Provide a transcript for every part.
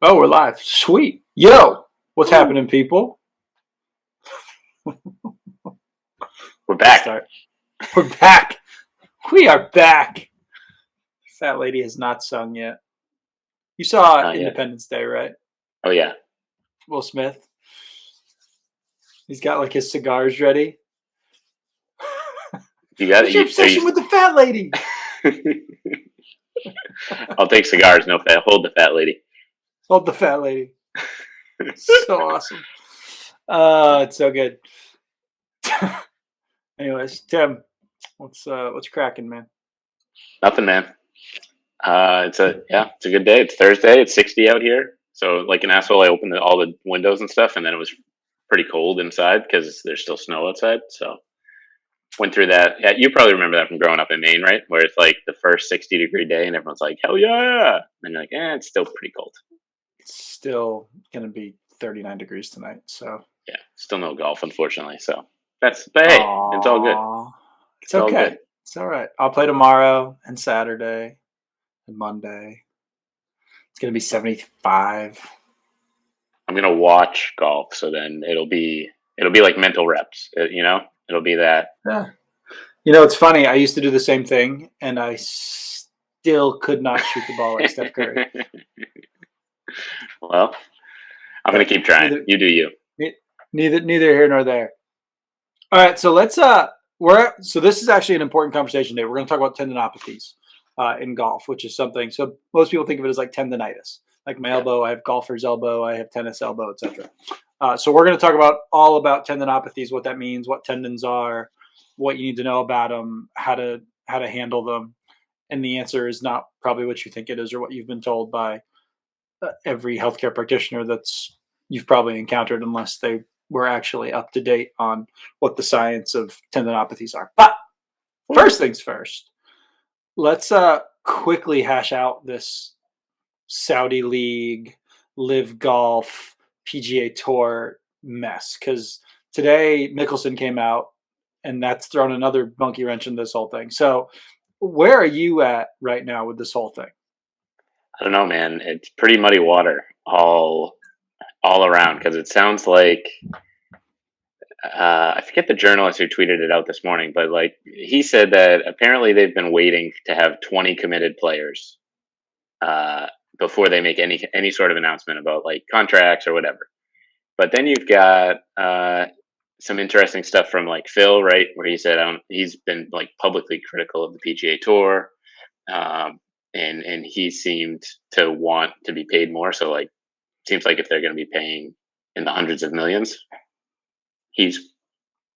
Oh, we're live. Sweet. Yo, what's happening, people? We're back. We're back. We are back. Fat lady has not sung yet. You saw Not yet. Independence Day, right? Oh yeah. Will Smith. He's got like his cigars ready. You got What's your obsession with the fat lady? I'll take cigars. No fat. Hold the fat lady. Hold the fat lady. So awesome. It's so good. Anyways, Tim, what's cracking, man? Nothing, man. It's a good day. It's Thursday. It's 60 out here. So like an asshole, I opened all the windows and stuff, and then it was pretty cold inside because there's still snow outside. So went through that. Yeah, you probably remember that from growing up in Maine, right? Where it's like the first 60-degree day, and everyone's like, "Hell yeah!" And you're like, it's still pretty cold. It's still gonna be 39 degrees tonight. So yeah, still no golf, unfortunately. So but hey, it's all good. It's okay. All good. It's all right. I'll play tomorrow and Saturday and Monday. It's gonna be 75. I'm gonna watch golf, so then it'll be like mental reps. It'll be that. Yeah. It's funny. I used to do the same thing, and I still could not shoot the ball like Steph Curry. Well, I'm gonna keep trying. You do you. Neither here nor there. All right, so let's so this is actually an important conversation today. We're going to talk about tendinopathies in golf, which is something. So most people think of it as like tendinitis, like my elbow. I have golfer's elbow. I have tennis elbow, etc. So we're going to talk all about tendinopathies, what that means, what tendons are, what you need to know about them, how to handle them. And the answer is not probably what you think it is or what you've been told by every healthcare practitioner you've probably encountered, unless they were actually up to date on what the science of tendinopathies are. But first things first, let's quickly hash out this Saudi League, LIV Golf, PGA Tour mess. Because today Mickelson came out, and that's thrown another monkey wrench in this whole thing. So where are you at right now with this whole thing? I don't know, man. It's pretty muddy water all around, because it sounds like I forget the journalist who tweeted it out this morning, but like he said that apparently they've been waiting to have 20 committed players before they make any sort of announcement about like contracts or whatever. But then you've got some interesting stuff from like Phil, right, where he said he's been like publicly critical of the PGA Tour, and he seemed to want to be paid more. So like, seems like if they're going to be paying in the hundreds of millions, he's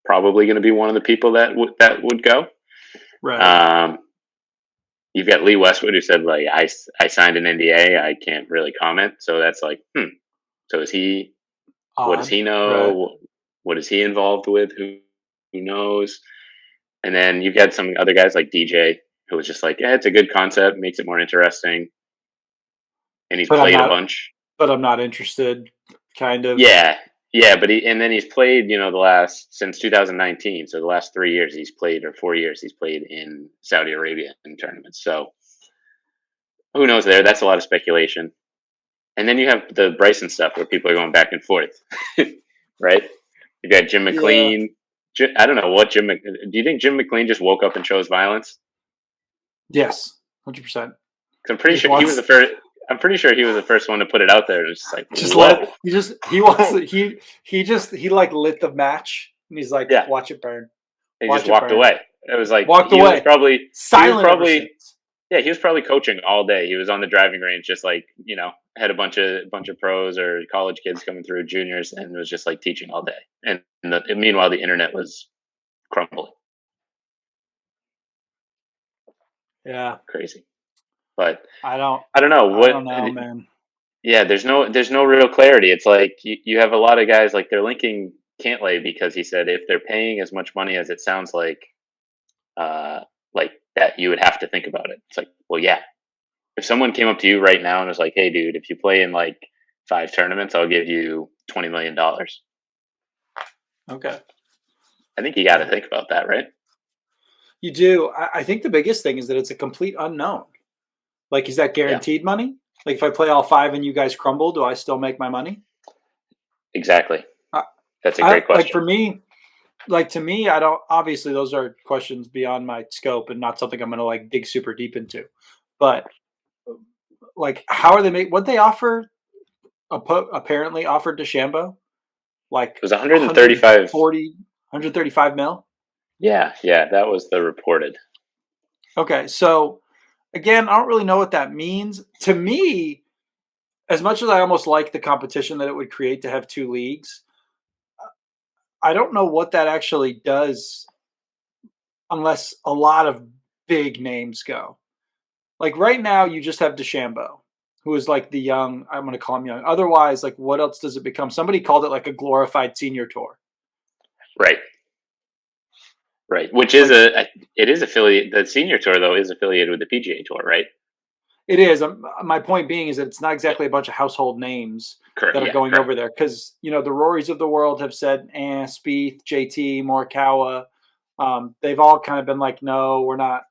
probably going to be one of the people that would go. Right. You've got Lee Westwood, who said like, I signed an NDA, I can't really comment. So that's like, so is he? Odd. What does he know? Right. What is he involved with? Who knows? And then you've got some other guys like DJ, who was just like, it's a good concept, makes it more interesting, and he's played a bunch. But I'm not interested, kind of. Yeah, but he's played, since 2019. So the last 3 years he's played, or 4 years he's played in Saudi Arabia in tournaments. So who knows there? That's a lot of speculation. And then you have the Bryson stuff where people are going back and forth, right? You got Jim McLean. Yeah. I don't know what do you think Jim McLean just woke up and chose violence? Yes, 100%. I'm pretty sure he was the first. I'm pretty sure he was the first one to put it out there. It's like, he like lit the match, and he's like, watch it burn. He just walked away. It was like walked away. Was probably silent. He was probably coaching all day. He was on the driving range, just like, had a bunch of pros or college kids coming through, juniors, and was just like teaching all day. And meanwhile, the internet was crumbling. Yeah, crazy. But I don't know. I don't know, man. Yeah, there's no real clarity. It's like you have a lot of guys, like they're linking Cantlay because he said if they're paying as much money as it sounds like that, you would have to think about it. It's like, well, yeah. If someone came up to you right now and was like, hey, dude, if you play in like 5 tournaments, I'll give you $20 million. Okay. I think you got to think about that, right? You do. I think the biggest thing is that it's a complete unknown. Like, is that guaranteed money? Like if I play all 5 and you guys crumble, do I still make my money? Exactly. Uh, That's a great question. Like for me, like to me, I don't. Obviously, those are questions beyond my scope and not something I'm going to like dig super deep into. But like, how are they make what they offer? Apparently offered to Shambo, like It was 135. 135 mil. Yeah, that was the reported. Okay, so again, I don't really know what that means. To me, as much as I almost like the competition that it would create to have 2 leagues, I don't know what that actually does unless a lot of big names go. Like right now, you just have DeChambeau, who is like the young. I'm going to call him young. Otherwise, like what else does it become? Somebody called it like a glorified senior tour. Right. Which is it is affiliate. The senior tour though is affiliated with the PGA Tour, right? It is. My point being is that it's not exactly a bunch of household names Correct. that are going over there because the Rorys of the world have said, Spieth, JT, Morikawa. They've all kind of been like, no, we're not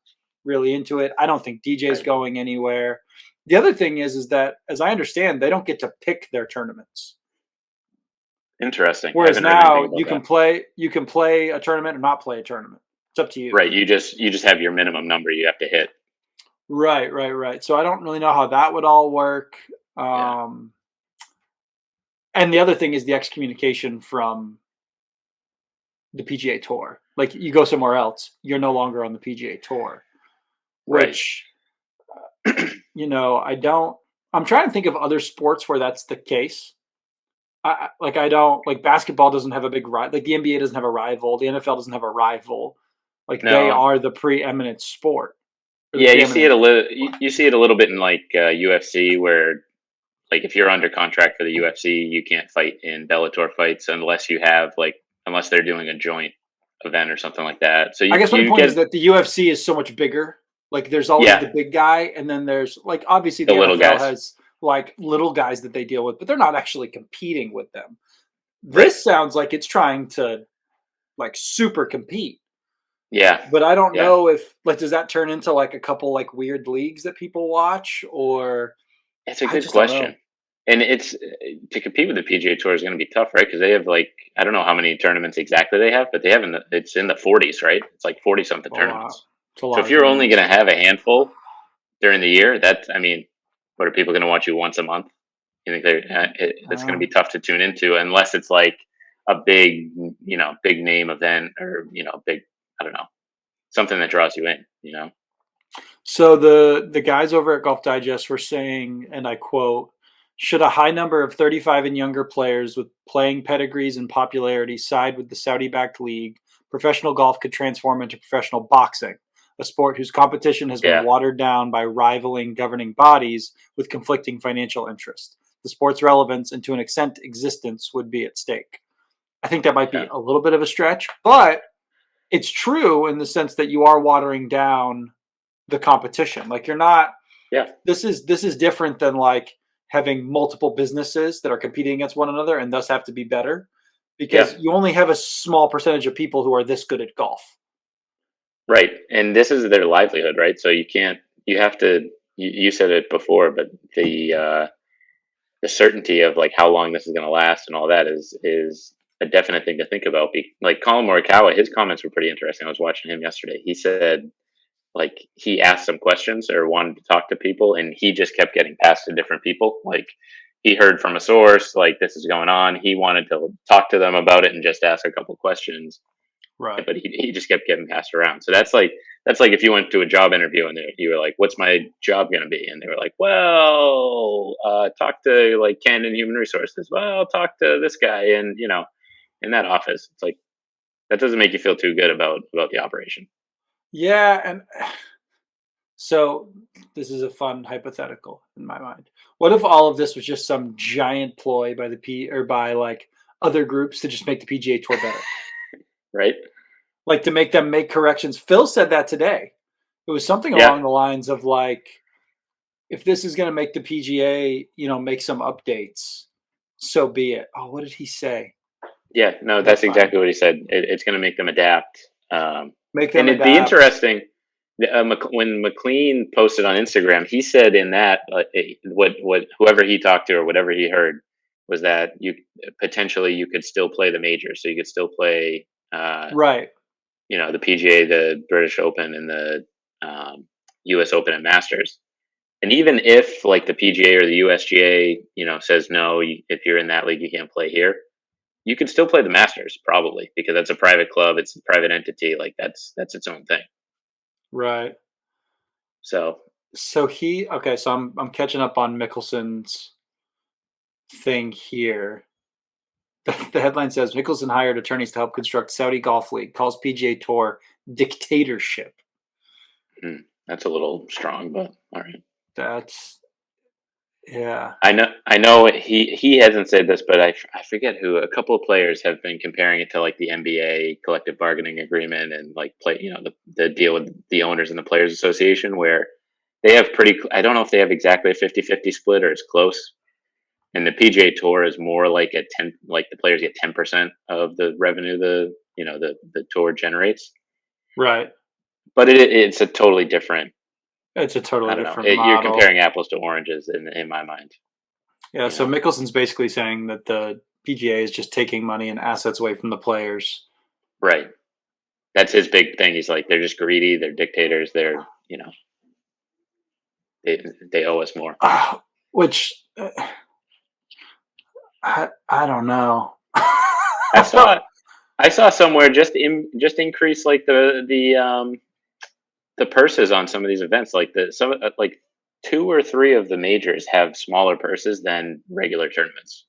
really into it. I don't think DJ's going anywhere. The other thing is that, as I understand, they don't get to pick their tournaments. Interesting. Whereas now you can play a tournament or not play a tournament. It's up to you. Right. You just have your minimum number you have to hit. Right. So I don't really know how that would all work. And the other thing is the excommunication from the PGA Tour. Like you go somewhere else, you're no longer on the PGA Tour. Which, I'm trying to think of other sports where that's the case. Basketball doesn't have a big rival. Like the NBA doesn't have a rival. The NFL doesn't have a rival. They are the preeminent sport. Yeah, you see it a little. You see it a little bit in like UFC, where like if you're under contract for the UFC, you can't fight in Bellator fights unless they're doing a joint event or something like that. So I guess my point is that the UFC is so much bigger. Like there's always the big guy, and then there's like obviously the NFL guys. has like little guys that they deal with, but they're not actually competing with them. This sounds like it's trying to like super compete. Yeah. But I don't know if does that turn into like a couple like weird leagues that people watch or it's a good question. And it's to compete with the PGA Tour is going to be tough, right? Because they have like I don't know how many tournaments exactly they have, but they have it's in the 40s, right? It's like 40 something tournaments. So if you're only going to have a handful during the year, what are people going to watch you once a month? You think it's going to be tough to tune into unless it's like a big name event or big, I don't know, something that draws you in, So the guys over at Golf Digest were saying, and I quote, should a high number of 35 and younger players with playing pedigrees and popularity side with the Saudi-backed league, professional golf could transform into professional boxing, a sport whose competition has been watered down by rivaling governing bodies with conflicting financial interests. The sport's relevance and to an extent existence would be at stake. I think that might be a little bit of a stretch, but it's true in the sense that you are watering down the competition. Like you're not, this is different than like having multiple businesses that are competing against one another and thus have to be better because you only have a small percentage of people who are this good at golf. Right. And this is their livelihood, right? So you have to, you said it before, but the certainty of like how long this is going to last and all that is a definite thing to think about. Like Colin Morikawa, his comments were pretty interesting. I was watching him yesterday. He said like he asked some questions or wanted to talk to people and he just kept getting passed to different people. Like he heard from a source, like this is going on. He wanted to talk to them about it and just ask a couple questions. Right. But he just kept getting passed around. So that's like if you went to a job interview and you were like, what's my job going to be? And they were like, well, talk to like Ken in human resources. Well, talk to this guy and, in that office. It's like, that doesn't make you feel too good about the operation. Yeah. And so this is a fun hypothetical in my mind. What if all of this was just some giant ploy by by like other groups to just make the PGA Tour better? Right. Like to make them make corrections. Phil said that today. It was something along the lines of like, if this is going to make the PGA, make some updates, so be it. Oh, what did he say? Yeah, no, that's exactly what he said. It's going to make them adapt. Make them and it'd adapt. be interesting. When McLean posted on Instagram, he said in that what whoever he talked to or whatever he heard was that you could still play the majors, so you could still play Right. the PGA, the British Open, and the U.S. Open and Masters. And even if like the PGA or the USGA, says no, if you're in that league, you can't play here. You can still play the Masters probably because that's a private club, it's a private entity. Like that's its own thing. Right. So So I'm catching up on Mickelson's thing here. The headline says Mickelson hired attorneys to help construct Saudi Golf League, calls PGA Tour dictatorship. That's a little strong, but all right. Yeah. I know he hasn't said this, but I forget who. A couple of players have been comparing it to like the NBA collective bargaining agreement and like the deal with the owners and the players association where they have I don't know if they have exactly a 50-50 split or it's close. And the PGA Tour is more like like the players get 10% of the revenue the tour generates. Right. But it's a totally different. It's a totally different model. You're comparing apples to oranges in my mind. Yeah. So Mickelson's basically saying that the PGA is just taking money and assets away from the players. Right. That's his big thing. He's like, they're just greedy. They're dictators. They're, they owe us more. Which I don't know. I saw somewhere just increase like the purses on some of these events. Like like 2 or 3 of the majors have smaller purses than regular tournaments.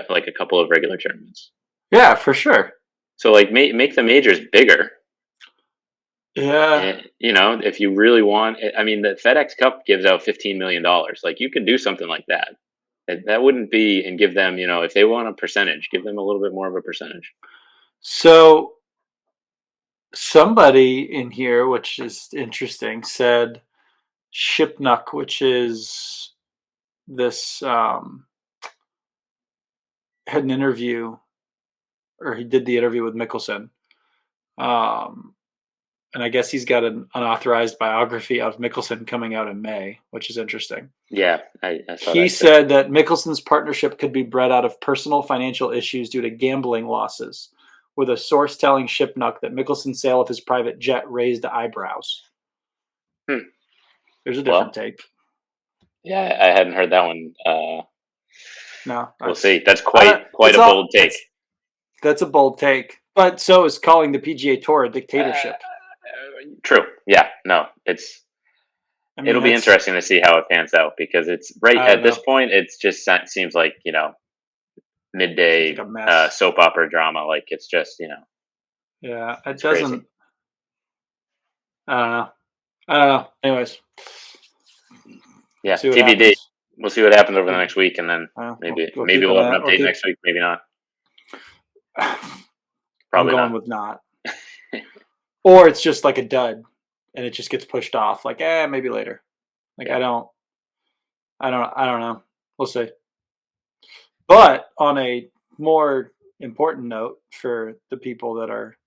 Like a couple of regular tournaments. Yeah, for sure. So like make the majors bigger. Yeah. And, if you really want, I mean, the FedEx Cup gives out $15 million. Like you could do something like that. That wouldn't be, and give them, if they want a percentage, give them a little bit more of a percentage. So somebody in here, which is interesting, said Shipnuck, which is this, had an interview, or he did the interview with Mickelson. And I guess he's got an unauthorized biography of Mickelson coming out in May, which is interesting. Yeah, I saw he said that Mickelson's partnership could be bred out of personal financial issues due to gambling losses, with a source telling Shipnuck that Mickelson's sale of his private jet raised eyebrows. There's a different take. Yeah, I hadn't heard that one. No, we'll see. That's quite a bold take. That's a bold take. But so is calling the PGA Tour a dictatorship. True. Yeah. No, it'll be interesting to see how it pans out because it's right at this point. It's just seems like midday like soap opera drama. Like it's just Yeah, it doesn't. Crazy. I don't know. Anyways. Yeah, TBD. We'll see what happens over the next week, and then maybe we'll have an update next week. Maybe not. Probably I'm going with not. Or it's just like a dud, and it just gets pushed off. Like, maybe later. Like I don't know. We'll see. But on a more important note for the people that are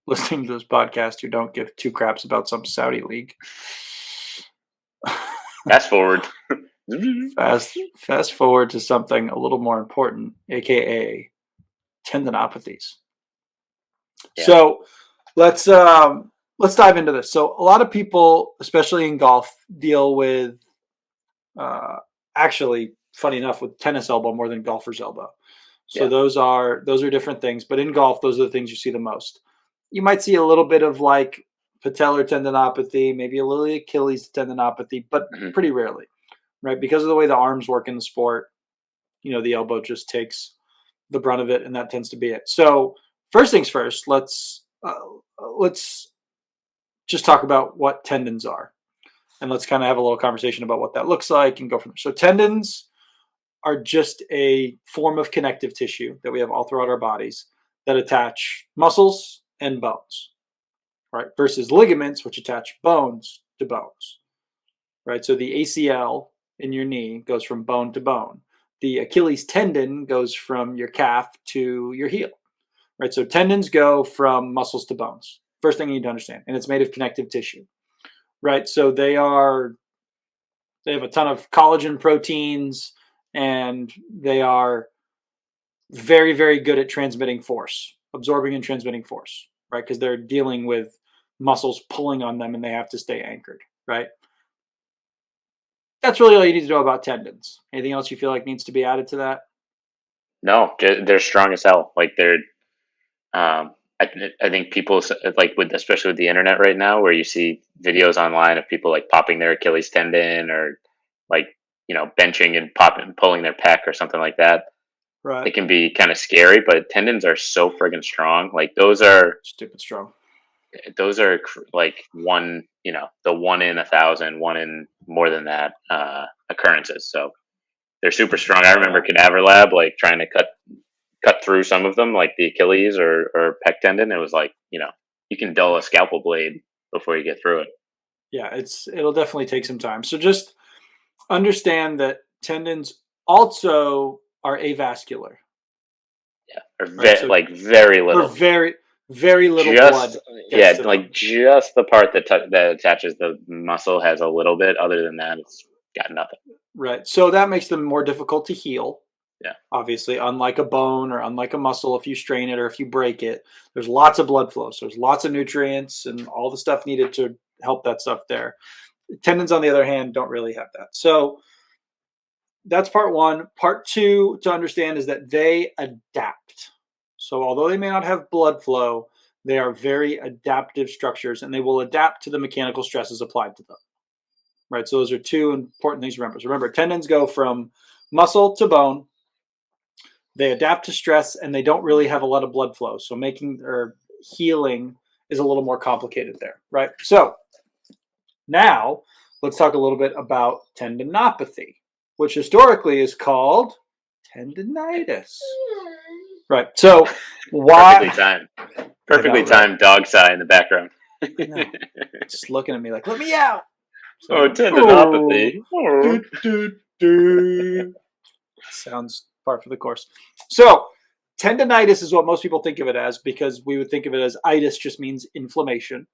listening to this podcast who don't give 2 craps about some Saudi league. Fast forward. Fast forward to something a little more important, aka tendinopathies. Yeah. So let's dive into this. So a lot of people, especially in golf, deal with actually, funny enough, with tennis elbow more than golfer's elbow. So those are different things. But in golf, those are the things you see the most. You might see a little bit of like patellar tendinopathy, maybe a little Achilles tendinopathy, but pretty rarely, right? Because of the way the arms work in the sport, the elbow just takes the brunt of it, and that tends to be it. So first things first, let's just talk about what tendons are, and let's kind of have a little conversation about what that looks like and go from there. So tendons are just a form of connective tissue that we have all throughout our bodies that attach muscles and bones. Right, versus ligaments, which attach bones to bones. Right, so the ACL in your knee goes from bone to bone. The Achilles tendon goes from your calf to your heel. Right, so tendons go from muscles to bones First thing you need to understand. And it's made of connective tissue, right? So they have a ton of collagen proteins, and they are very, very good at transmitting force, absorbing and transmitting force, right? Because they're dealing with muscles pulling on them and they have to stay anchored, right? That's really all you need to know about tendons. Anything else you feel like needs to be added to that? No, they're strong as hell. Like they're, I think people like with, especially with the internet right now, where you see videos online of people like popping their Achilles tendon or like, benching and pulling their pec or something like that. Right. It can be kind of scary, but tendons are so friggin' strong. Like those are Stupid strong. Like one, the 1 in 1,000, 1 in more than that occurrences. So they're super strong. I remember Cadaver Lab like trying to cut through some of them, like the Achilles or pec tendon. It was like, you can dull a scalpel blade before you get through it. Yeah, it'll definitely take some time. So just understand that tendons also are avascular. Yeah, or like very little. Or very, very little blood. Yeah, like just the part that attaches the muscle has a little bit. Other than that, it's got nothing. Right. So that makes them more difficult to heal. Yeah. Obviously, unlike a bone or unlike a muscle, if you strain it or if you break it, there's lots of blood flow. So there's lots of nutrients and all the stuff needed to help that stuff there. Tendons, on the other hand, don't really have that. So that's part one. Part two to understand is that they adapt. So although they may not have blood flow, they are very adaptive structures and they will adapt to the mechanical stresses applied to them. Right. So those are two important things to remember. So remember, tendons go from muscle to bone. They adapt to stress and they don't really have a lot of blood flow. So making or healing is a little more complicated there. Right. So now let's talk a little bit about tendinopathy, which historically is called tendinitis. Right. So why? Perfectly timed dog sigh in the background. Just looking at me like, let me out. So, tendinopathy. Sounds par for the course. So tendinitis is what most people think of it as, because we would think of it as itis just means inflammation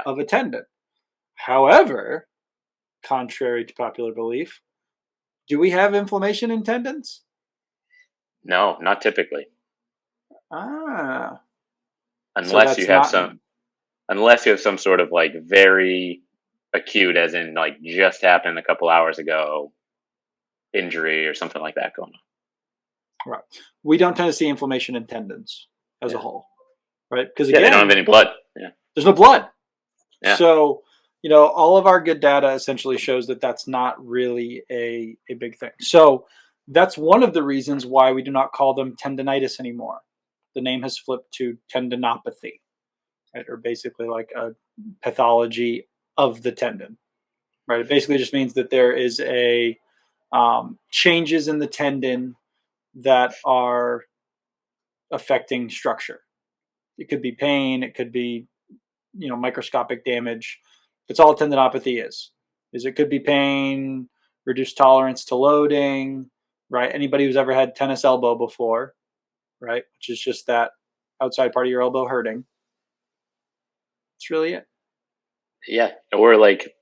of a tendon. However, contrary to popular belief, do we have inflammation in tendons? No, not typically. Unless you have some sort of like very acute, as in like just happened a couple hours ago, injury or something like that going on. Right. We don't tend to see inflammation in tendons as a whole, right? Because again, they don't have any blood. Yeah. There's no blood. Yeah. So, all of our good data essentially shows that that's not really a big thing. So that's one of the reasons why we do not call them tendinitis anymore. The name has flipped to tendinopathy, right? Or basically like a pathology of the tendon, right? It basically just means that there is a changes in the tendon that are affecting structure. It could be pain. It could be, microscopic damage. That's all a tendinopathy is it could be pain, reduced tolerance to loading, right? Anybody who's ever had tennis elbow before, right? Which is just that outside part of your elbow hurting. That's really it. Yeah. Or like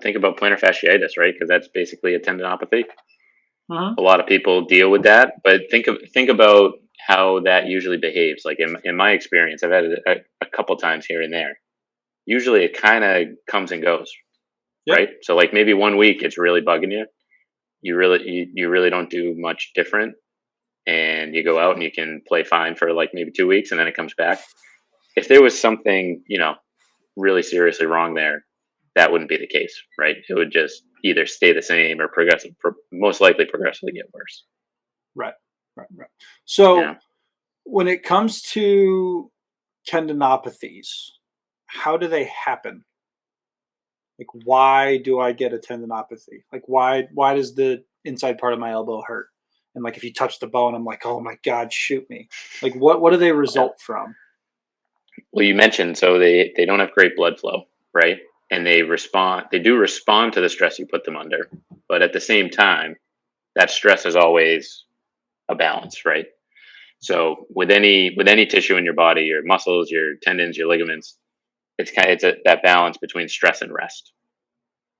think about plantar fasciitis, right? Because that's basically a tendinopathy. Mm-hmm. A lot of people deal with that, but think about how that usually behaves. Like in my experience, I've had it a couple times here and there. Usually it kind of comes and goes, right? So like maybe 1 week it's really bugging you. You really don't do much different, and you go out and you can play fine for like maybe 2 weeks, and then it comes back. If there was something really seriously wrong there, that wouldn't be the case, right? It would just either stay the same or most likely progressively get worse. Right. So when it comes to tendinopathies, how do they happen? Like, why do I get a tendinopathy? Like, why does the inside part of my elbow hurt? And like, if you touch the bone, I'm like, oh my God, shoot me. Like, what do they result from? Well, you mentioned, so they don't have great blood flow, right? And they do respond to the stress you put them under. But at the same time, that stress is always a balance, right? So with any tissue in your body, your muscles, your tendons, your ligaments, it's that balance between stress and rest,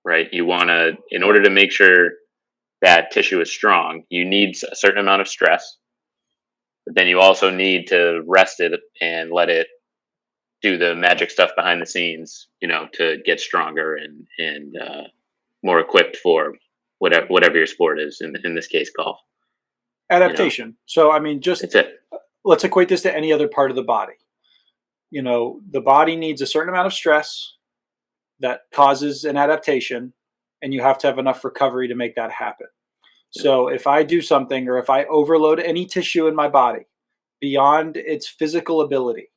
right? You want to, in order to make sure that tissue is strong, you need a certain amount of stress, but then you also need to rest it and let it do the magic stuff behind the scenes, to get stronger and more equipped for whatever your sport is. In this case, golf. Adaptation. So, I mean, just That's it. let's equate this to any other part of the body. The body needs a certain amount of stress that causes an adaptation, and you have to have enough recovery to make that happen. So if I do something, or if I overload any tissue in my body beyond its physical ability,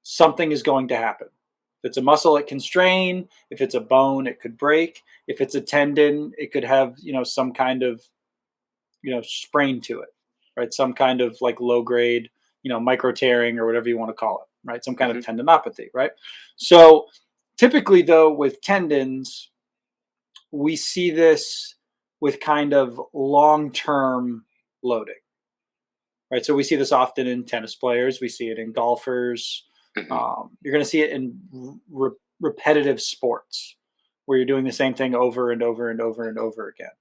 something is going to happen. If it's a muscle, it can strain. If it's a bone, it could break. If it's a tendon, it could have, some kind of, sprain to it, right? Some kind of like low grade, micro tearing or whatever you want to call it, right? Some kind of tendinopathy, right? So typically though, with tendons, we see this with kind of long-term loading, right? So we see this often in tennis players. We see it in golfers. You're going to see it in repetitive sports where you're doing the same thing over and over and over and over again,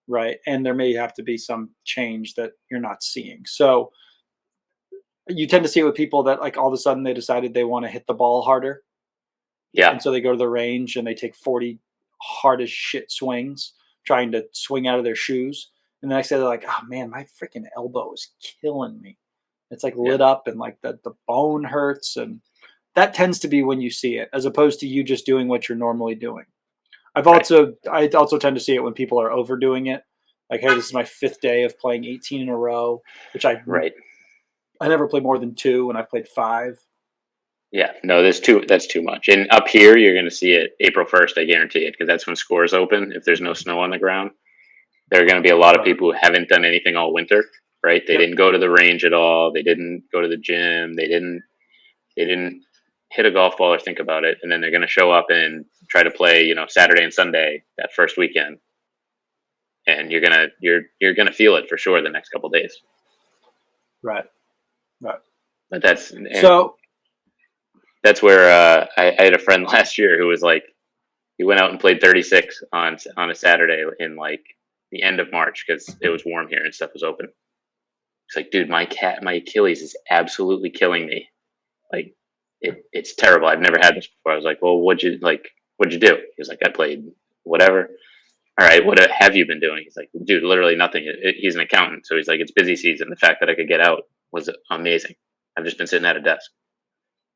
right? And there may have to be some change that you're not seeing. So you tend to see it with people that like all of a sudden they decided they want to hit the ball harder. Yeah. And so they go to the range and they take 40 hard as shit swings trying to swing out of their shoes. And the next day they're like, oh man, my freaking elbow is killing me. It's like lit up and like the bone hurts. And that tends to be when you see it, as opposed to you just doing what you're normally doing. I also tend to see it when people are overdoing it. Like, hey, this is my 5th day of playing 18 in a row, which I never play more than 2, and I've played 5. Yeah, no, that's too much. And up here, you're going to see it April 1st, I guarantee it, because that's when scores open. If there's no snow on the ground, there are going to be a lot of people who haven't done anything all winter, right? They didn't go to the range at all. They didn't go to the gym. They didn't hit a golf ball or think about it. And then they're going to show up and try to play, Saturday and Sunday that first weekend. And you're going to feel it for sure the next couple of days. Right. But that's where I had a friend last year who was like, he went out and played 36 on a Saturday in like the end of March because it was warm here and stuff was open. He's like, dude, my Achilles is absolutely killing me. Like, it's terrible. I've never had this before. I was like, well, what'd you do? He was like, I played whatever. All right, what have you been doing? He's like, dude, literally nothing. He's an accountant, so he's like, it's busy season. The fact that I could get out was amazing. I've just been sitting at a desk.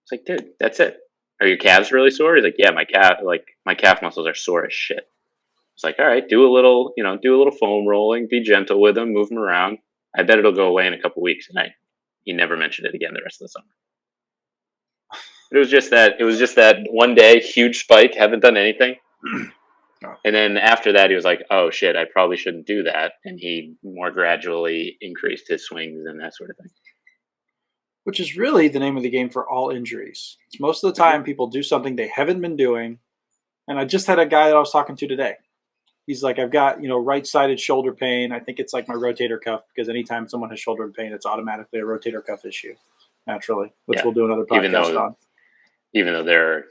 It's like, dude, that's it. Are your calves really sore? He's like, yeah, my calf muscles are sore as shit. It's like, all right, do a little foam rolling, be gentle with them, move them around. I bet it'll go away in a couple weeks. And he never mentioned it again the rest of the summer. It was just that one day, huge spike, haven't done anything. And then after that, he was like, oh shit, I probably shouldn't do that. And he more gradually increased his swings and that sort of thing. Which is really the name of the game for all injuries. It's most of the time people do something they haven't been doing. And I just had a guy that I was talking to today. He's like, I've got, right-sided shoulder pain. I think it's like my rotator cuff, because anytime someone has shoulder pain, it's automatically a rotator cuff issue, naturally, which we'll do another podcast on. Even though there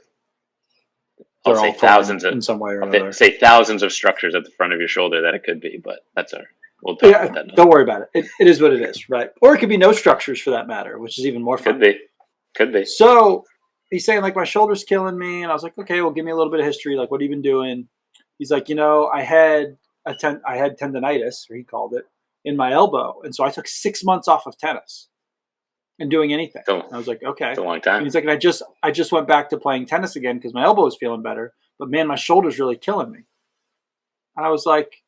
are say thousands in some way or another. Say thousands of structures at the front of your shoulder that it could be, but that's we'll talk about that. Don't worry about it. It is what it is, right? Or it could be no structures for that matter, which is even more fun. Could be. So he's saying like my shoulder's killing me, and I was like, okay, well, give me a little bit of history. Like, what have you been doing? He's like, I had tendinitis, or he called it, in my elbow, and so I took 6 months off of tennis and doing anything. And I was like, okay, it's a long time. And he's like, and I just went back to playing tennis again because my elbow was feeling better, but man, my shoulder's really killing me. And I was like,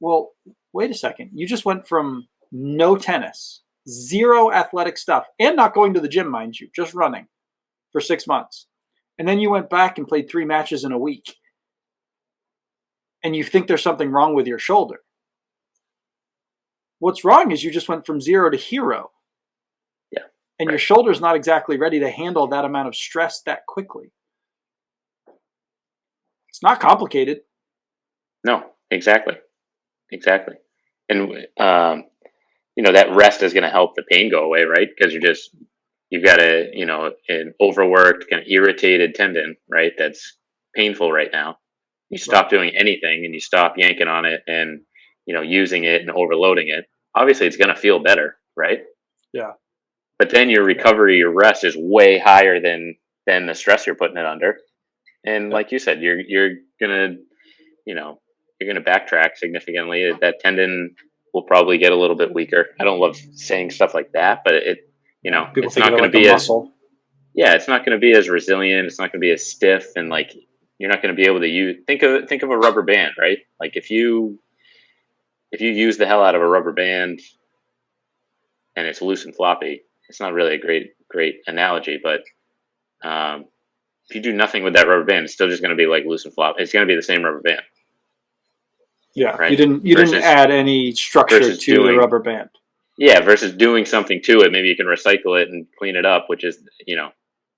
well, wait a second. You just went from no tennis, zero athletic stuff, and not going to the gym, mind you, just running for 6 months. And then you went back and played 3 matches in a week. And you think there's something wrong with your shoulder. What's wrong is you just went from 0 to hero. Yeah. And your shoulder's not exactly ready to handle that amount of stress that quickly. It's not complicated. No, exactly. And, that rest is going to help the pain go away, right? Because you've got an overworked, kind of irritated tendon, right? That's painful right now. You stop doing anything and you stop yanking on it and, using it and overloading it. Obviously, it's going to feel better, right? Yeah. But then your recovery, your rest is way higher than the stress you're putting it under. And like you said, you're gonna you're gonna backtrack significantly. That tendon will probably get a little bit weaker. I don't love saying stuff like that, but People it's think not of it going to like be a as muscle. it's not going to be as resilient. It's not going to be as stiff, and like you're not going to be able to use. Think of a rubber band, right? Like if you use the hell out of a rubber band and it's loose and floppy, it's not really a great analogy, but if you do nothing with that rubber band, it's still just going to be like loose and floppy. It's going to be the same rubber band. Yeah, right? you didn't add any structure to the rubber band. Yeah, versus doing something to it. Maybe you can recycle it and clean it up, which is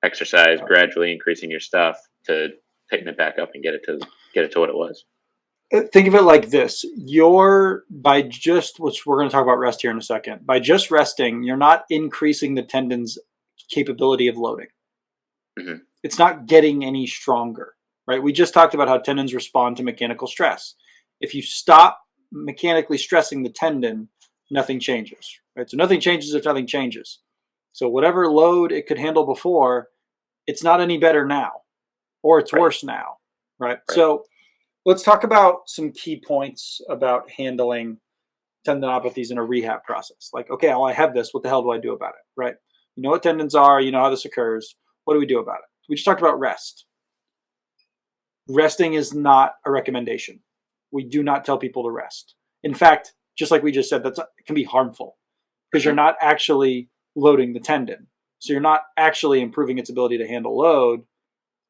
exercise, gradually increasing your stuff to tighten it back up and get it to what it was. Think of it like this: which we're going to talk about rest here in a second. By just resting, you're not increasing the tendon's capability of loading. Mm-hmm. It's not getting any stronger, right? We just talked about how tendons respond to mechanical stress. If you stop mechanically stressing the tendon, nothing changes, right? So nothing changes if nothing changes. So whatever load it could handle before, it's not any better now, or it's worse now, right? So let's talk about some key points about handling tendinopathies in a rehab process. Like, okay, well, I have this. What the hell do I do about it, right? You know what tendons are. You know how this occurs. What do we do about it? We just talked about rest. Resting is not a recommendation. We do not tell people to rest. In fact, just like we just said, it can be harmful because you're not actually loading the tendon. So you're not actually improving its ability to handle load.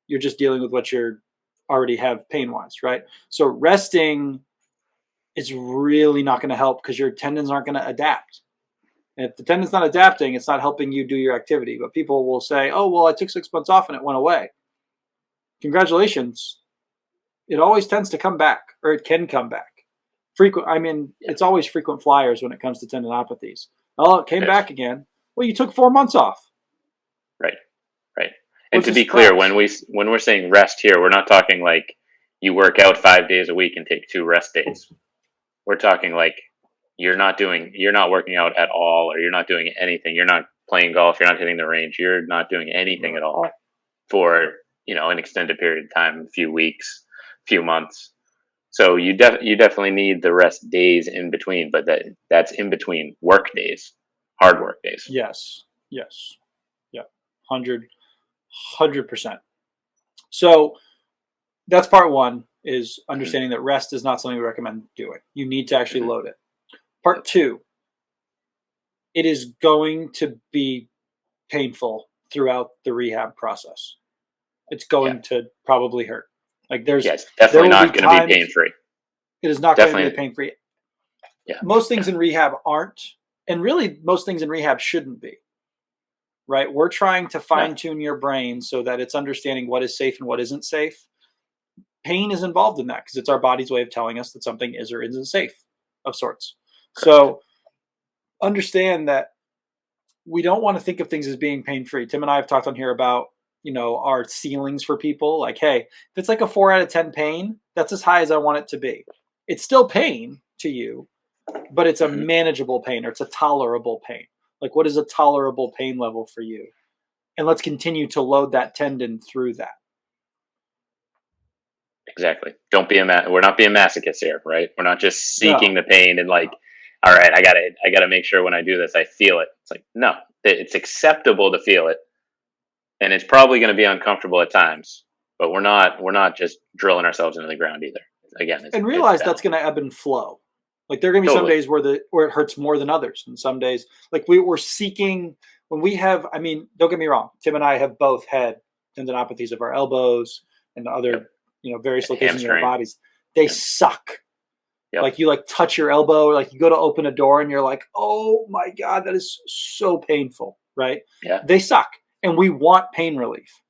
You're just dealing with what you already have pain-wise, right? So resting is really not going to help because your tendons aren't going to adapt. And if the tendon's not adapting, it's not helping you do your activity. But people will say, oh, well, I took 6 months off and it went away. Congratulations. It always tends to come back, or it can come back. It's always frequent flyers when it comes to tendinopathies. Oh, it came back again. Well, you took 4 months off. Right. And to be clear, when we're saying rest here, we're not talking like you work out 5 days a week and take 2 rest days. We're talking like you're not working out at all, or you're not doing anything. You're not playing golf. You're not hitting the range. You're not doing anything at all for an extended period of time, a few weeks, few months. So you definitely need the rest days in between, but that's in between work days, hard work days. Yes. Yeah. 100%. So that's part one, is understanding that rest is not something we recommend doing. You need to actually load it. Part two, it is going to be painful throughout the rehab process. It's going to probably hurt. Like it's definitely not going to be pain-free. It is not going to be pain-free. Yeah. Most things in rehab aren't, and really most things in rehab shouldn't be. Right? We're trying to fine-tune your brain so that it's understanding what is safe and what isn't safe. Pain is involved in that because it's our body's way of telling us that something is or isn't safe of sorts. So understand that we don't want to think of things as being pain-free. Tim and I have talked on here about, our ceilings for people. Like, hey, if it's like a 4 out of 10 pain, that's as high as I want it to be. It's still pain to you, but it's a manageable pain, or it's a tolerable pain. Like, what is a tolerable pain level for you? And let's continue to load that tendon through that. Exactly. We're not being masochists here, right? We're not just seeking the pain and like, all right, I gotta make sure when I do this, I feel it. It's like, no, it's acceptable to feel it. And it's probably going to be uncomfortable at times, but we're not just drilling ourselves into the ground either. Again, and realize that's going to ebb and flow. Like, there are going to be some days where it hurts more than others, and some days, like we're seeking when we have. I mean, don't get me wrong. Tim and I have both had tendinopathies of our elbows and other, various locations in our bodies. They suck. Yep. Like, you touch your elbow, like you go to open a door and you're like, oh my God, that is so painful, right? Yeah. They suck. And we want pain relief.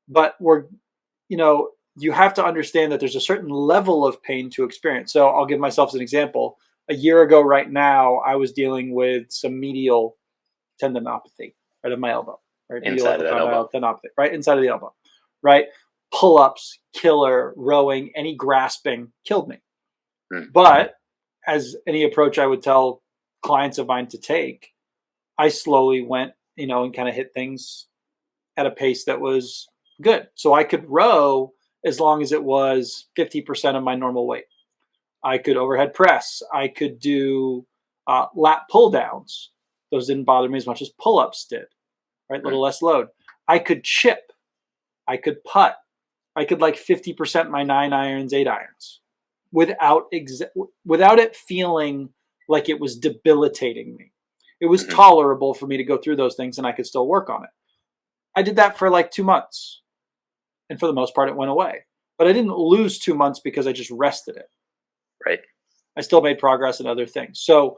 But you have to understand that there's a certain level of pain to experience. So I'll give myself as an example. A year ago right now, I was dealing with some medial tendinopathy. right of my elbow, right? Inside of that elbow. Tendinopathy, right inside of the elbow, right? Pull-ups, killer, rowing, any grasping killed me. But as any approach I would tell clients of mine to take, I slowly went, and kind of hit things at a pace that was good. So I could row as long as it was 50% of my normal weight. I could overhead press. I could do lat pull downs. Those didn't bother me as much as pull-ups did, right? A little less load. I could chip. I could putt. I could 50% my 9 irons, 8 irons without it feeling like it was debilitating me. It was tolerable for me to go through those things and I could still work on it. I did that for 2 months. And for the most part, it went away. But I didn't lose 2 months because I just rested it. Right. I still made progress in other things. So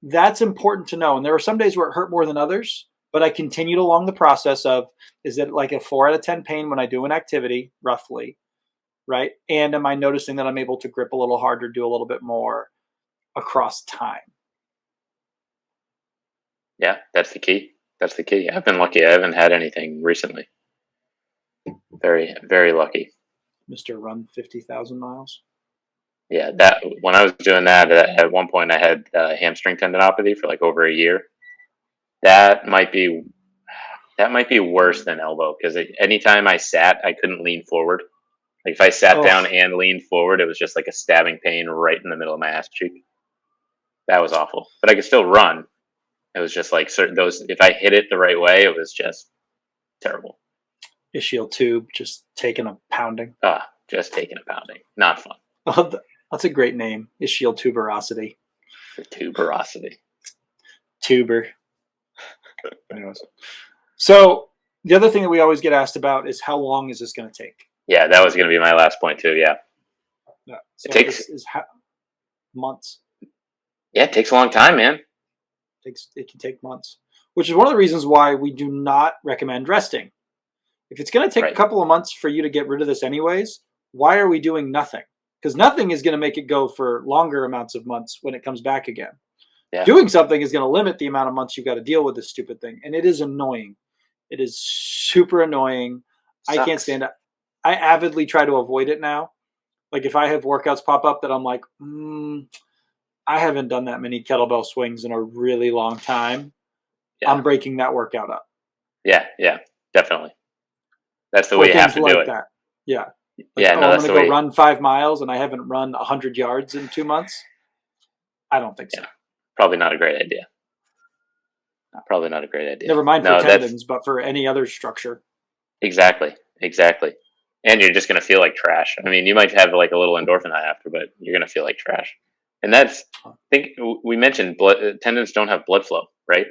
that's important to know. And there were some days where it hurt more than others, but I continued along the process of, is it a 4 out of 10 pain when I do an activity, roughly, right? And am I noticing that I'm able to grip a little harder, do a little bit more across time? Yeah, that's the key. That's the key. I've been lucky. I haven't had anything recently. Very, very lucky. Mr. Run 50,000 miles. Yeah, that when I was doing that, at one point I had hamstring tendinopathy for over a year. That might be worse than elbow, because anytime I sat, I couldn't lean forward. If I sat down and leaned forward, it was just a stabbing pain right in the middle of my ass cheek. That was awful. But I could still run. It was just those. If I hit it the right way, it was just terrible. Ischial tube just taking a pounding. Just taking a pounding. Not fun. Oh, that's a great name. Ischial tuberosity. The tuberosity. Tuber. Anyways. So the other thing that we always get asked about is how long is this going to take? Yeah, that was going to be my last point too. Yeah. So it takes months. Yeah, it takes a long time, man. It can take months, which is one of the reasons why we do not recommend resting. If it's going to take a couple of months for you to get rid of this anyways, why are we doing nothing? Because nothing is going to make it go for longer amounts of months when it comes back again. Yeah. Doing something is going to limit the amount of months you've got to deal with this stupid thing. And it is annoying. It is super annoying. Sucks. I can't stand it. I avidly try to avoid it now. If I have workouts pop up that I'm like, I haven't done that many kettlebell swings in a really long time. Yeah. I'm breaking that workout up. Yeah, definitely. That's the way you have to do it. That. Yeah. I'm going to go run 5 miles and I haven't run 100 yards in 2 months. I don't think so. Probably not a great idea. Probably not a great idea. Never mind for tendons, but for any other structure. Exactly. And you're just going to feel like trash. I mean, you might have a little endorphin high after, but you're going to feel like trash. And I think we mentioned tendons don't have blood flow, right?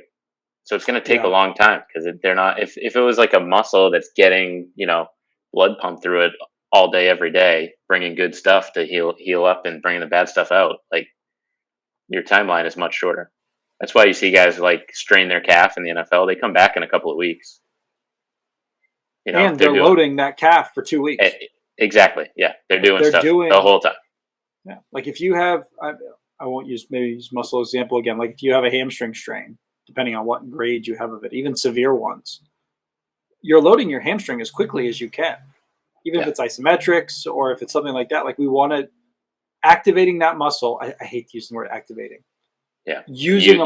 So it's going to take a long time, because they're not, if it was a muscle that's getting, blood pumped through it all day, every day, bringing good stuff to heal up and bringing the bad stuff out, your timeline is much shorter. That's why you see guys strain their calf in the NFL. They come back in a couple of weeks. And they're loading that calf for 2 weeks. Exactly. Yeah. They're doing stuff the whole time. Yeah. If you have, I won't use muscle example again. If you have a hamstring strain, depending on what grade you have of it, even severe ones, you're loading your hamstring as quickly as you can. Even if it's isometrics or if it's something like that, we want to activating that muscle. I hate to use the word activating. Yeah. Using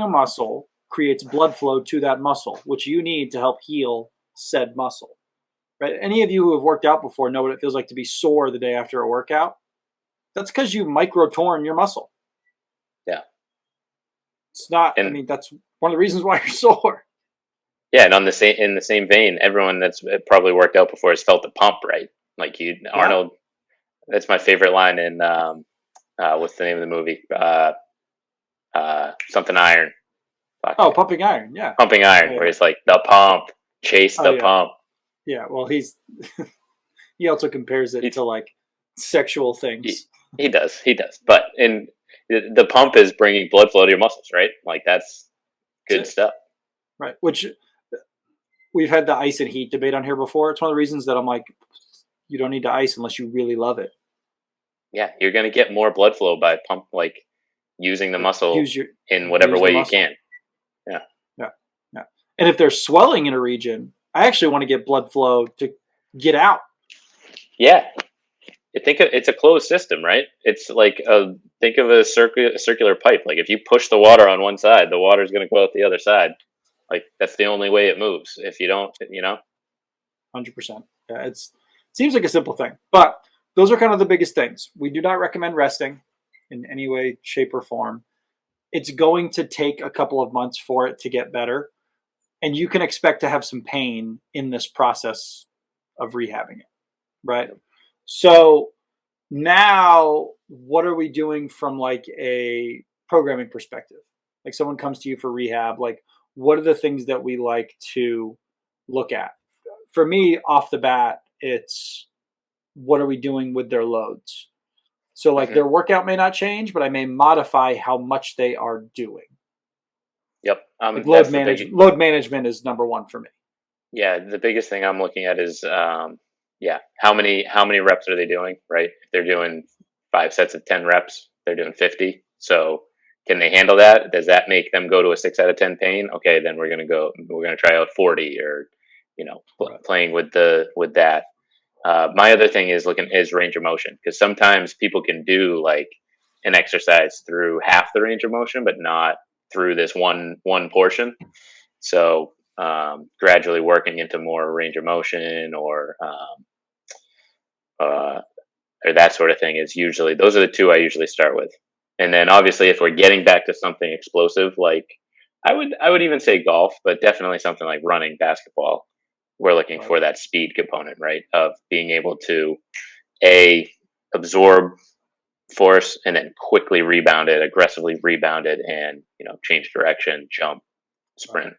a muscle creates blood flow to that muscle, which you need to help heal said muscle. Right? Any of you who have worked out before know what it feels like to be sore the day after a workout. That's because you micro-torn your muscle. Yeah. It's not, that's one of the reasons why you're sore. Yeah, and in the same vein, everyone that's probably worked out before has felt the pump, right? Arnold, that's my favorite line in, what's the name of the movie? Something Iron. Pumping Iron, yeah. Pumping Iron, where it's the pump, chase the pump. Yeah, well, he also compares it to sexual things. He does. But the pump is bringing blood flow to your muscles, right? That's good stuff. Right, which we've had the ice and heat debate on here before. It's one of the reasons that I'm you don't need to ice unless you really love it. Yeah, you're going to get more blood flow by using the muscle in whatever way you can. Yeah. And if there's swelling in a region, I actually want to get blood flow to get out. Yeah. It's a closed system, right? It's like think of a circular pipe. Like if you push the water on one side, the water is going to go out the other side. Like that's the only way it moves. If you don't, 100%. Yeah, it seems like a simple thing, but those are kind of the biggest things. We do not recommend resting in any way, shape, or form. It's going to take a couple of months for it to get better, and you can expect to have some pain in this process of rehabbing it, right? So now, what are we doing from like a programming perspective? Like someone comes to you for rehab, like what are the things that we like to look at? For me, off the bat, it's what are we doing with their loads? So like Mhm. their workout may not change, but I may modify how much they are doing. Yep. Like That's the big. load management is number one for me. Yeah, the biggest thing I'm looking at is how many reps are they doing, right? If they're doing 5 sets of 10 reps, they're doing 50. So can they handle that? Does that make them go to a 6 out of 10 pain? Okay, then we're gonna try out 40, or Right. playing with that. My other thing is looking is range of motion, because sometimes people can do like an exercise through half the range of motion, but not through this one portion. So gradually working into more range of motion, uh, or that sort of thing is usually, those are the two I usually start with. And then obviously if we're getting back to something explosive, like I would even say golf, but definitely something like running, basketball, we're looking Right. for that speed component, right? Of being able to a absorb force and then quickly rebound it, aggressively rebound it, and change direction, jump, Right. sprint.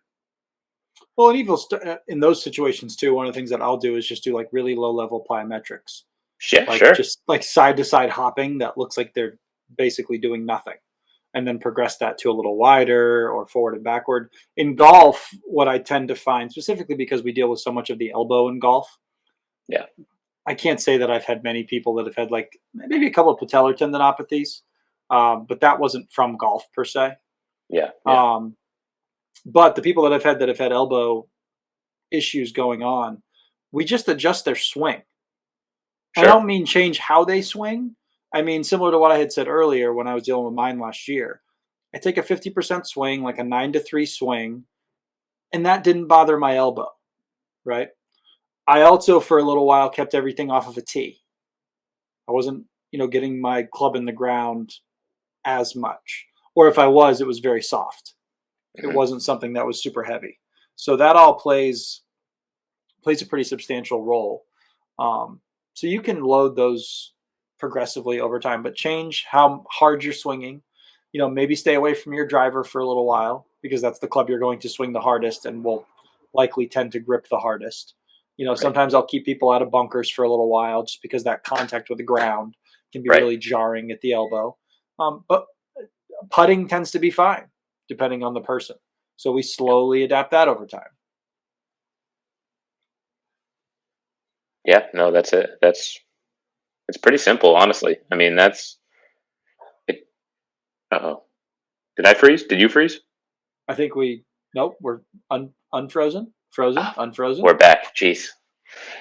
Well, and in those situations too, one of the things that I'll do is just do like really low level plyometrics, Yeah, like sure. just like side to side hopping that looks like they're basically doing nothing, and then progress that to a little wider or forward and backward. In golf, what I tend to find, specifically because we deal with so much of the elbow in golf, Yeah, I can't say that I've had many people that have had like maybe a couple of patellar tendinopathies, but that wasn't from golf per se. yeah, yeah. Um, but the people that have had elbow issues going on, we just adjust their swing. I Sure. don't mean change how they swing. I mean, similar to what I had said earlier when I was dealing with mine last year. I take a 50% swing, like a 9 to 3 swing, and that didn't bother my elbow, right? I also, for a little while, kept everything off of a tee. I wasn't, getting my club in the ground as much. Or if I was, it was very soft. It Hmm. wasn't something that was super heavy. So that all plays a pretty substantial role. Um, so you can load those progressively over time, but change how hard you're swinging. Maybe stay away from your driver for a little while because that's the club you're going to swing the hardest and will likely tend to grip the hardest. Right, Sometimes I'll keep people out of bunkers for a little while just because that contact with the ground can be right. really jarring at the elbow. But putting tends to be fine depending on the person. So we Yep. slowly adapt that over time. Yeah, no, that's it. It's pretty simple, honestly. I mean, that's it. Uh-oh. Did I freeze? Did you freeze? I think nope, we're unfrozen, frozen, Ah, unfrozen. we're back. Jeez.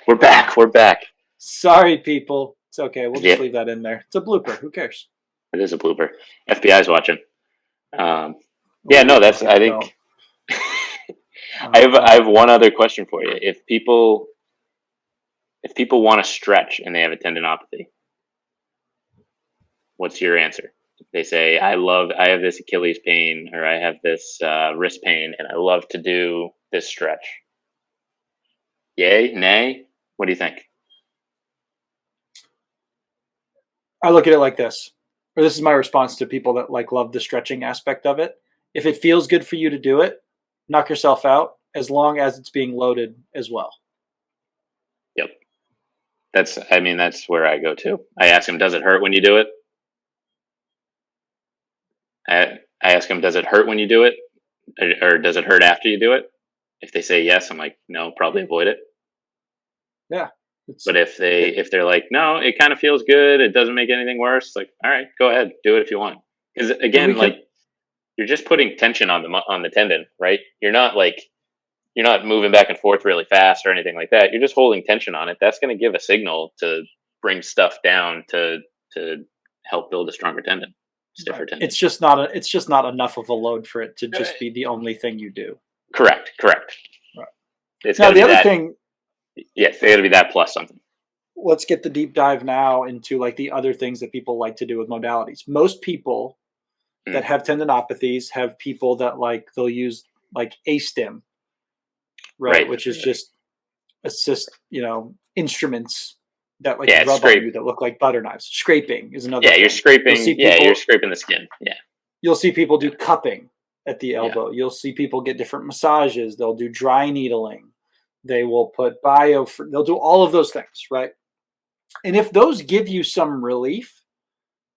We're Ah, back. We're back. sorry, people. It's okay. We'll just Yeah, leave that in there. It's a blooper. Who cares? it is a blooper. FBI's watching. Um, yeah, no, Ooh, that's, okay. I think, Don't. I have one other question for you. If people want to stretch and they have a tendinopathy, what's your answer? They say, I have this Achilles pain, or I have this wrist pain, and I love to do this stretch. Yay, nay? What do you think? I look at it like this, or this is my response to people that like love the stretching aspect of it. If it feels good for you to do it, knock yourself out as long as it's being loaded as well. Yep. That's where I go to. I ask him, does it hurt when you do it? I ask them, does it hurt when you do it, or does it hurt after you do it? If they say yes, I'm like, no, probably avoid it. Yeah, it's But if they it, if they're like, no, it kind of feels good, it doesn't make anything worse, like, all right, go ahead, do it if you want. Because and we again, can like, you're just putting tension on the tendon, right? You're not like you're not moving back and forth really fast or anything like that. You're just holding tension on it. That's going to give a signal to bring stuff down to help build a stronger tendon, stiffer Right. tendon. It's just not enough of a load for it to just be the only thing you do. Correct. Right. It's Now got to the be other that. thing, Yes, they got to be that plus something. let's get the deep dive now into like the other things that people like to do with modalities. Most people that have tendinopathies have people that like they'll use like A-stim, right? Which is just assist, instruments that like rub on you that look like butter knives. Scraping is another thing. You're scraping. You're scraping the skin. Yeah. You'll see people do cupping at the elbow. You'll see people get different massages. They'll do dry needling. They will put they'll do all of those things, right? And if those give you some relief,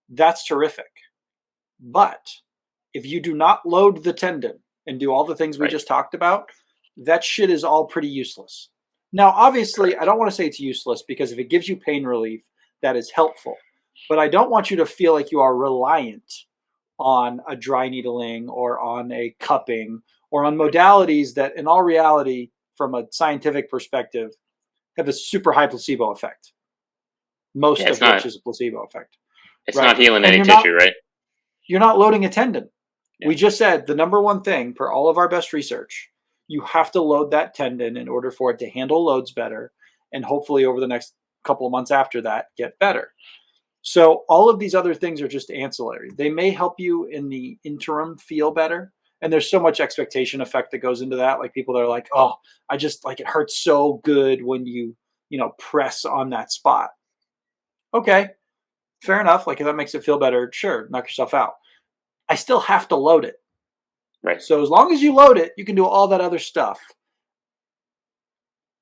that's terrific. But if you do not load the tendon and do all the things we just talked about, that shit is all pretty useless. Now, obviously, I don't want to say it's useless because if it gives you pain relief, that is helpful. But I don't want you to feel like you are reliant on a dry needling or on a cupping or on modalities that, in all reality, from a scientific perspective, have a super high placebo effect. Most of which is a placebo effect. It's not healing any tissue, right? You're not loading a tendon. Yeah. We just said the number one thing per all of our best research, you have to load that tendon in order for it to handle loads better, and hopefully over the next couple of months after that, get better. So all of these other things are just ancillary. They may help you in the interim feel better. And there's so much expectation effect that goes into that. Like people that are like, oh, I just like it hurts so good when you press on that spot. Okay, fair enough. Like if that makes it feel better, sure, knock yourself out. I still have to load it. Right. So as long as you load it, you can do all that other stuff.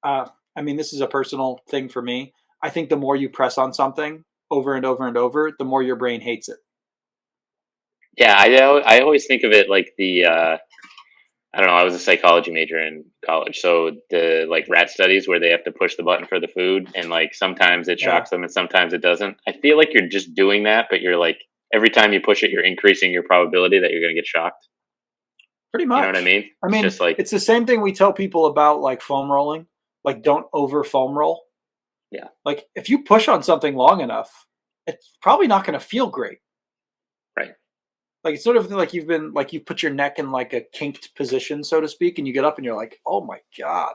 I mean, this is a personal thing for me. I think the more you press on something over and over and over, the more your brain hates it. Yeah, I always think of it like I don't know, I was a psychology major in college. So the like rat studies where they have to push the button for the food and like sometimes it shocks them and sometimes it doesn't. I feel like you're just doing that, but you're like every time you push it, you're increasing your probability that you're going to get shocked. Pretty much. You know what I mean? I mean, just like, it's the same thing we tell people about like foam rolling. Like don't over foam roll. Yeah. Like if you push on something long enough, it's probably not going to feel great. Right. Like it's sort of like you've put your neck in like a kinked position, so to speak, and you get up and you're like, oh my God,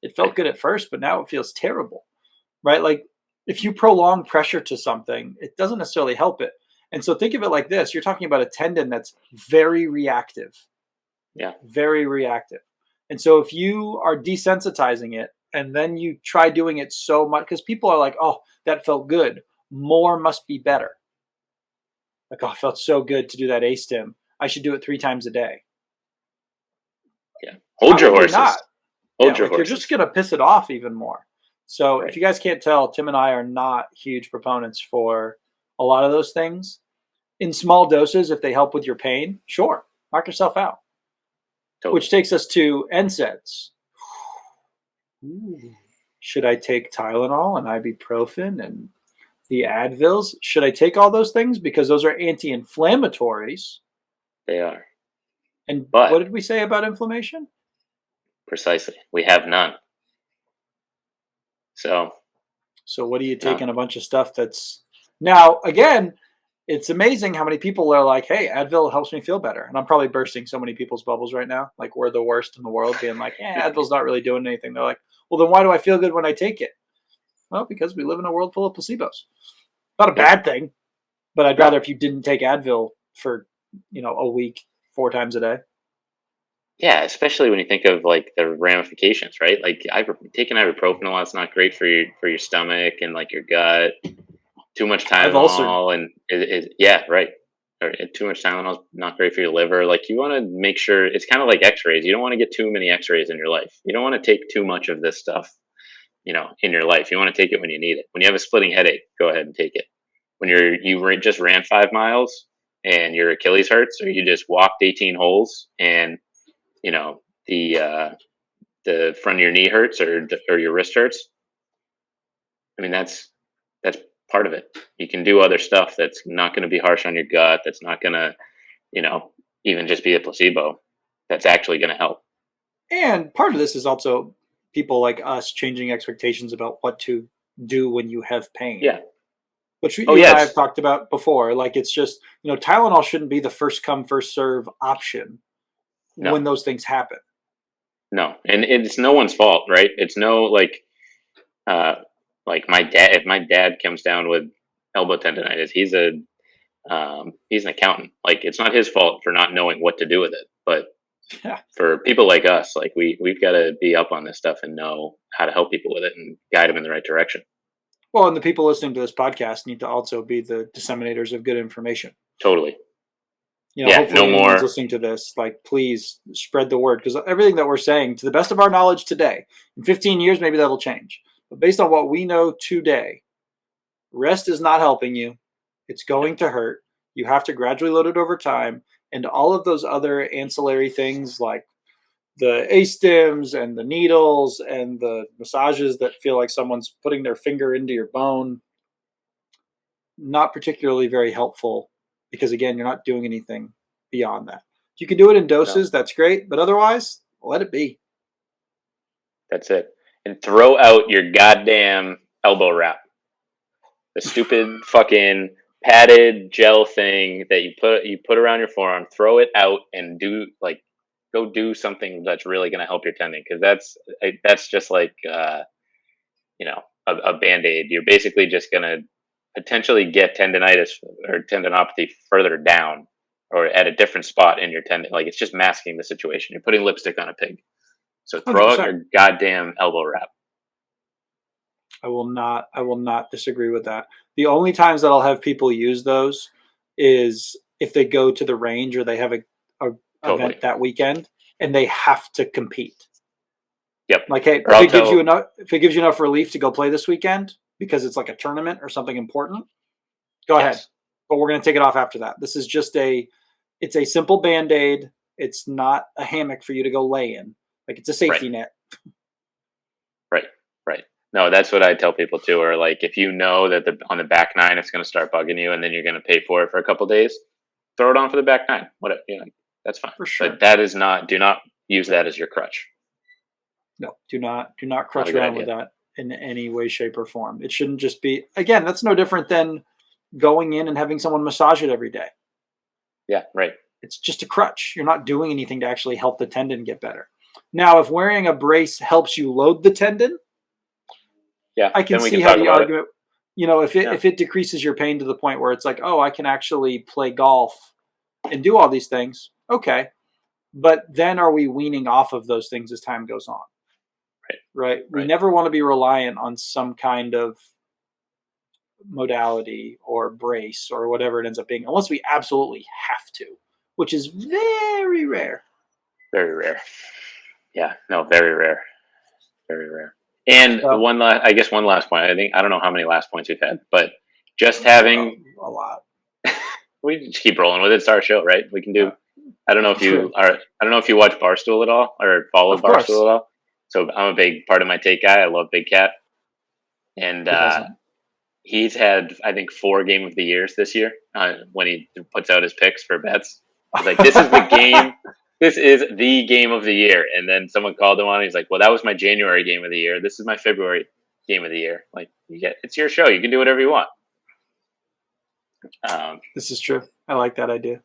it felt good at first, but now it feels terrible. Right? Like if you prolong pressure to something, it doesn't necessarily help it. And so think of it like this. You're talking about a tendon that's very reactive. Yeah. Very reactive. And so if you are desensitizing it and then you try doing it so much, because people are like, oh, that felt good. More must be better. Like, oh, it felt so good to do that A-stim. I should do it 3 times a day. Yeah. Hold your horses. Not. Hold your horses. You're just going to piss it off even more. So if you guys can't tell, Tim and I are not huge proponents for a lot of those things. In small doses, if they help with your pain, sure, knock yourself out. Totally. Which takes us to Nsaids. Should I take Tylenol and ibuprofen and the Advils? Should I take all those things? Because those are anti-inflammatories. They are. And what did we say about inflammation? Precisely. We have none. So what are you taking a bunch of stuff that's... Now, again, it's amazing how many people are like, hey, Advil helps me feel better. And I'm probably bursting so many people's bubbles right now. Like we're the worst in the world being like, Advil's not really doing anything. They're like, well, then why do I feel good when I take it? Well, because we live in a world full of placebos. Not a bad thing, but I'd rather if you didn't take Advil for, a week, 4 times a day. Yeah, especially when you think of like the ramifications, right? Like taking ibuprofen a lot is not great for your stomach and like your gut. Too much Tylenol and right. Or too much Tylenol is not great for your liver. Like you want to make sure it's kind of like X-rays. You don't want to get too many X-rays in your life. You don't want to take too much of this stuff, in your life. You want to take it when you need it. When you have a splitting headache, go ahead and take it. When you just ran 5 miles and your Achilles hurts, or you just walked 18 holes and the front of your knee hurts or your wrist hurts. I mean, that's part of it. You can do other stuff that's not going to be harsh on your gut. That's not going to, even just be a placebo. That's actually going to help. And part of this is also people like us changing expectations about what to do when you have pain. Yeah. Which Oh, you and I have yes. talked about before. Like, it's just, Tylenol shouldn't be the first come, first serve option No. when those things happen. No. And it's no one's fault, right? It's no like my dad. If my dad comes down with elbow tendonitis, he's an accountant. Like, it's not his fault for not knowing what to do with it. But Yeah. for people like us, like we've got to be up on this stuff and know how to help people with it and guide them in the right direction. Well, and the people listening to this podcast need to also be the disseminators of good information. Totally. Hopefully no anyone's more. listening to this, like, please spread the word, because everything that we're saying, to the best of our knowledge today, in 15 years, maybe that'll change. But based on what we know today, rest is not helping you. It's going to hurt. You have to gradually load it over time. And all of those other ancillary things like the A-stims and the needles and the massages that feel like someone's putting their finger into your bone, not particularly very helpful, because, again, you're not doing anything beyond that. If you can do it in doses, that's great. But otherwise, let it be. That's it. And throw out your goddamn elbow wrap. The stupid fucking padded gel thing that you put around your forearm. Throw it out and go do something that's really going to help your tendon, because that's just like a band-aid. You're basically just going to potentially get tendinitis or tendinopathy further down or at a different spot in your tendon. Like, it's just masking the situation. You're putting lipstick on a pig. So throw 100%. out your goddamn elbow wrap. I will not disagree with that. The only times that I'll have people use those is if they go to the range or they have a Totally. event that weekend and they have to compete. Yep. Like, hey, Or if it gives you enough relief to go play this weekend because it's like a tournament or something important, go ahead. But we're going to take it off after that. This is just it's a simple Band-Aid. It's not a hammock for you to go lay in. Like, it's a safety net. Right. No, that's what I tell people too. Or like, if you know that on the back nine it's going to start bugging you, and then you're going to pay for it for a couple of days, throw it on for the back nine. Whatever, that's fine. For sure. But that is not. Do not use that as your crutch. No, do not crutch around with that in any way, shape, or form. It shouldn't just be. Again, that's no different than going in and having someone massage it every day. Yeah, right. It's just a crutch. You're not doing anything to actually help the tendon get better. Now, if wearing a brace helps you load the tendon, I can see how the argument, if it decreases your pain to the point where it's like, oh, I can actually play golf and do all these things. Okay. But then are we weaning off of those things as time goes on? Right. We never want to be reliant on some kind of modality or brace or whatever it ends up being, unless we absolutely have to, which is very rare. Very rare. Yeah, no, very rare. Very rare. And one last point. I don't know how many last points we've had, but just having a lot. We just keep rolling with it. It's our show, right? We can do. I don't know if you watch Barstool at all or follow Barstool at all. So I'm a big Part of My Take guy. I love Big Cat, and he's had, I think, 4 Game of the Years this year when he puts out his picks for bets. He's like, "This is the game. This is the game of the year." And then someone called him on. And he's like, "Well, that was my January game of the year. This is my February game of the year." Like, it's your show. You can do whatever you want. This is true. I like that idea.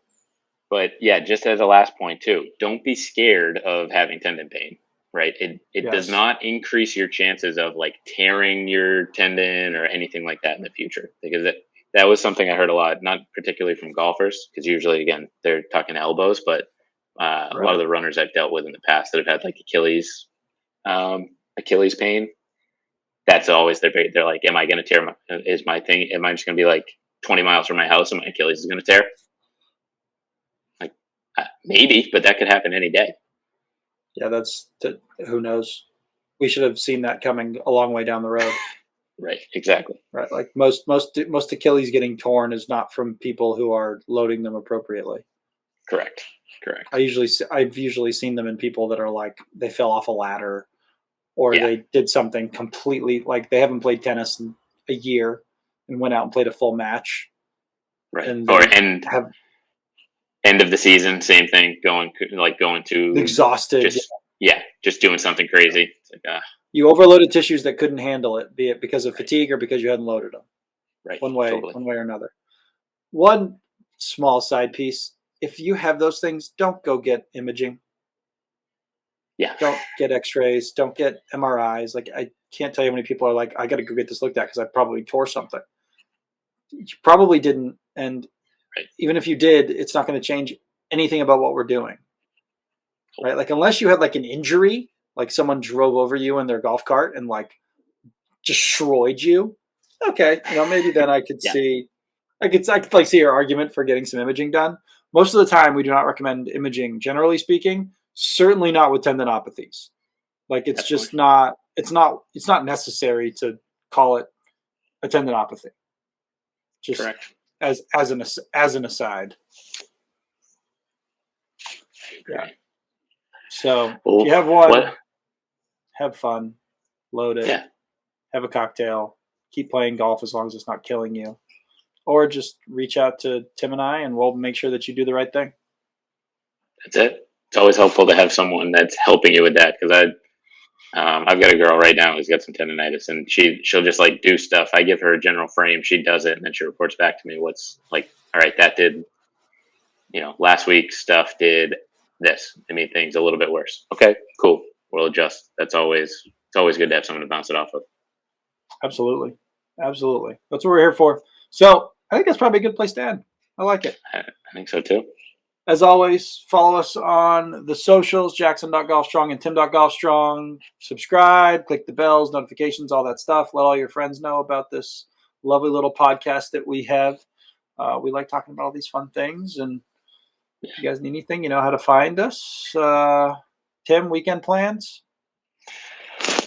But yeah, just as a last point too, don't be scared of having tendon pain. Right? It does not increase your chances of like tearing your tendon or anything like that in the future, because that was something I heard a lot, not particularly from golfers, because usually, again, they're talking elbows, but a lot of the runners I've dealt with in the past that have had like Achilles pain, that's always they're like, am I going to tear is my thing? Am I just going to be like 20 miles from my house and my Achilles is going to tear? Like, maybe, but that could happen any day. Yeah, who knows? We should have seen that coming a long way down the road. Right, exactly. Right, like most Achilles getting torn is not from people who are loading them appropriately. Correct. I've usually seen them in people that are like, they fell off a ladder, or they did something completely, like they haven't played tennis in a year and went out and played a full match. Right. End of the season, same thing. Going to exhausted. just doing something crazy. It's like, you overloaded tissues that couldn't handle it, be it because of fatigue or because you hadn't loaded them. right. One way Totally. or another. One small side piece: if you have those things, don't go get imaging. Yeah. Don't get X-rays. Don't get MRIs. Like, I can't tell you how many people are like, I got to go get this looked at because I probably tore something. You probably didn't, and even if you did, it's not going to change anything about what we're doing. Right? Like, unless you had like an injury, like someone drove over you in their golf cart and like destroyed you. Okay, maybe then I could see, I could like see your argument for getting some imaging done. Most of the time, we do not recommend imaging, generally speaking. Certainly not with tendinopathies. Like, it's just not. It's not necessary to call it a tendinopathy. Just correct. as an aside. Yeah. So if you have one, have fun, load it, have a cocktail, keep playing golf as long as it's not killing you, or just reach out to Tim and I, and we'll make sure that you do the right thing. That's it. It's always helpful to have someone that's helping you with that, because I've got a girl right now who's got some tendinitis, and she'll just like do stuff. I give her a general frame, she does it, and then she reports back to me what's like. All right, that did, last week's stuff did this. It made things a little bit worse. Okay, cool. We'll adjust. It's always good to have someone to bounce it off of. Absolutely. That's what we're here for. So I think that's probably a good place to end. I like it. I think so too. As always, follow us on the socials, Jackson.golfstrong and Tim.golfstrong. Subscribe, click the bells, notifications, all that stuff. Let all your friends know about this lovely little podcast that we have. We like talking about all these fun things. And if you guys need anything, you know how to find us. Tim, weekend plans?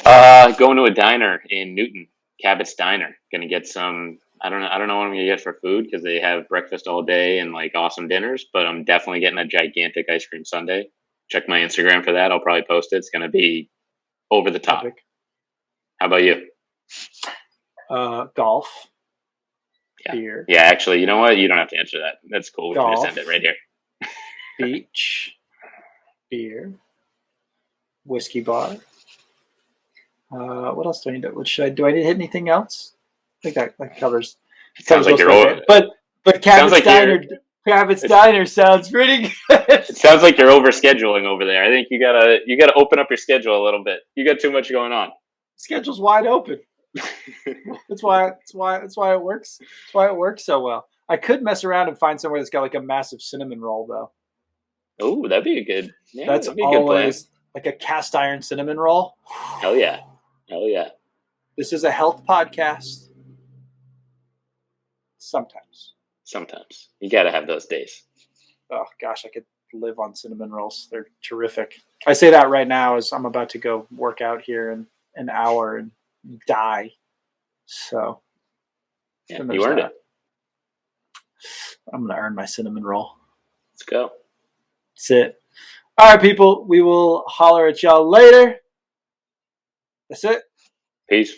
Going to a diner in Newton, Cabot's Diner. Gonna get some. I don't know what I'm gonna get for food, because they have breakfast all day and like awesome dinners. But I'm definitely getting a gigantic ice cream sundae. Check my Instagram for that. I'll probably post it. It's gonna be over the top. Epic. How about you? Golf. Yeah. Beer. Yeah, actually, you know what? You don't have to answer that. That's cool. We can Golf. just end it right here. Beach. Beer. Whiskey bar. What else do I need to? Do I need to hit anything else? I think that covers. Sounds like you're over. But Cabot's Diner sounds pretty good. It sounds like you're over scheduling over there. I think you gotta open up your schedule a little bit. You got too much going on. Schedule's wide open. That's why it works. That's why it works so well. I could mess around and find somewhere that's got like a massive cinnamon roll though. Oh, that'd be a good. Yeah, that's that'd be a always good plan. Like a cast iron cinnamon roll. Hell yeah. This is a health podcast. Sometimes. You got to have those days. Oh, gosh, I could live on cinnamon rolls. They're terrific. I say that right now as I'm about to go work out here in an hour and die. So, yeah, you earned it. I'm going to earn my cinnamon roll. Let's go. That's it. All right, people. We will holler at y'all later. That's it. Peace.